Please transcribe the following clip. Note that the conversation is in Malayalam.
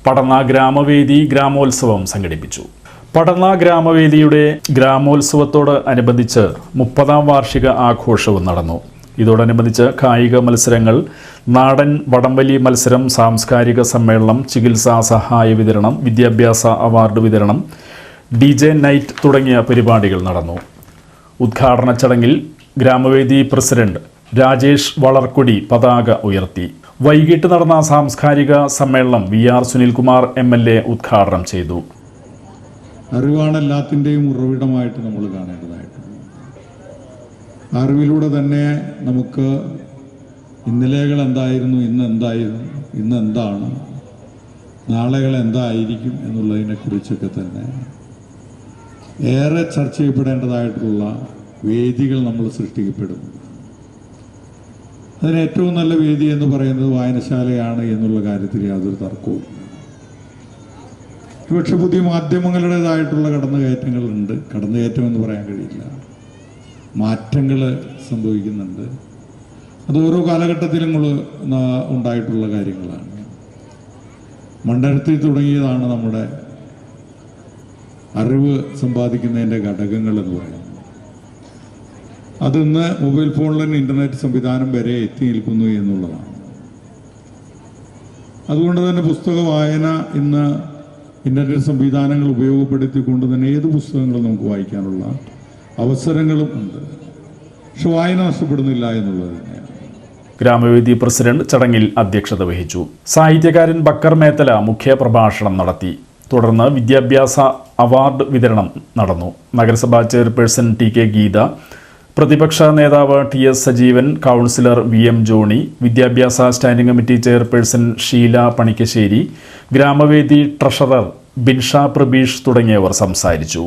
പടന്ന ഗ്രാമവേദി ഗ്രാമോത്സവം സംഘടിപ്പിച്ചു. പടന്ന ഗ്രാമവേദിയുടെ ഗ്രാമോത്സവത്തോട് അനുബന്ധിച്ച് 30ാം വാർഷിക ആഘോഷവും നടന്നു. ഇതോടനുബന്ധിച്ച് കായിക മത്സരങ്ങൾ, നാടൻ വടംവലി മത്സരം, സാംസ്കാരിക സമ്മേളനം, ചികിത്സാ സഹായ വിതരണം, വിദ്യാഭ്യാസ അവാർഡ് വിതരണം, DJ നൈറ്റ് തുടങ്ങിയ പരിപാടികൾ നടന്നു. ഉദ്ഘാടന ചടങ്ങിൽ ഗ്രാമവേദി പ്രസിഡന്റ് രാജേഷ് വളർക്കൊടി പതാക ഉയർത്തി. വൈകിട്ട് നടന്ന സാംസ്കാരിക സമ്മേളനം VR സുനിൽകുമാർ MLA ഉദ്ഘാടനം ചെയ്തു. അറിവാണ് എല്ലാത്തിൻ്റെയും ഉറവിടമായിട്ട് നമ്മൾ കാണേണ്ടതായിട്ടുണ്ട്. അറിവിലൂടെ തന്നെ നമുക്ക് ഇന്നലെകൾ എന്തായിരുന്നു, ഇന്ന് എന്താണ്, നാളെകൾ എന്തായിരിക്കും എന്നുള്ളതിനെക്കുറിച്ചൊക്കെ തന്നെ ഏറെ ചർച്ച ചെയ്യപ്പെടേണ്ടതായിട്ടുള്ള വേദികൾ നമ്മൾ സൃഷ്ടിക്കപ്പെടുന്നു. അതിന് ഏറ്റവും നല്ല വേദി എന്ന് പറയുന്നത് വായനശാലയാണ് എന്നുള്ള കാര്യത്തിൽ യാതൊരു തർക്കവും. പക്ഷെ പുതിയ മാധ്യമങ്ങളുടേതായിട്ടുള്ള കടന്നുകയറ്റങ്ങളുണ്ട്. കടന്നുകയറ്റം എന്ന് പറയാൻ കഴിയില്ല, മാറ്റങ്ങൾ സംഭവിക്കുന്നുണ്ട്. അത് ഓരോ കാലഘട്ടത്തിലും ഉണ്ടായിട്ടുള്ള കാര്യങ്ങളാണ്. മണ്ഡലത്തിൽ തുടങ്ങിയതാണ് നമ്മുടെ അറിവ് സമ്പാദിക്കുന്നതിൻ്റെ ഘടകങ്ങൾ എന്ന് പറയുന്നത്. അതിന്ന് മൊബൈൽ ഫോണിലും ഇൻ്റർനെറ്റ് സംവിധാനം വരെ എത്തി നിൽക്കുന്നു എന്നുള്ളതാണ്. അതുകൊണ്ട് തന്നെ പുസ്തക വായന ഇന്ന് ഇൻ്റർനെറ്റ് സംവിധാനങ്ങൾ ഉപയോഗപ്പെടുത്തിക്കൊണ്ട് തന്നെ ഏത് പുസ്തകങ്ങളും നമുക്ക് വായിക്കാനുള്ള അവസരങ്ങളും ഉണ്ട്. പക്ഷെ വായന നഷ്ടപ്പെടുന്നില്ല എന്നുള്ളത് തന്നെയാണ്. ഗ്രാമവേദി പ്രസിഡന്റ് ചടങ്ങിൽ അധ്യക്ഷത വഹിച്ചു. സാഹിത്യകാരൻ ബക്കർ മേത്തല മുഖ്യ പ്രഭാഷണം നടത്തി. തുടർന്ന് വിദ്യാഭ്യാസ അവാർഡ് വിതരണം നടന്നു. നഗരസഭാ ചെയർപേഴ്സൺ TK ഗീത, പ്രതിപക്ഷ നേതാവ് TS Sajeevan, councillor VM Johny, വിദ്യാഭ്യാസ standing committee chairperson Sheela Panikkassery, Gramavedi treasurer Binsha Prabeesh തുടങ്ങിയവർ സംസാരിച്ചു.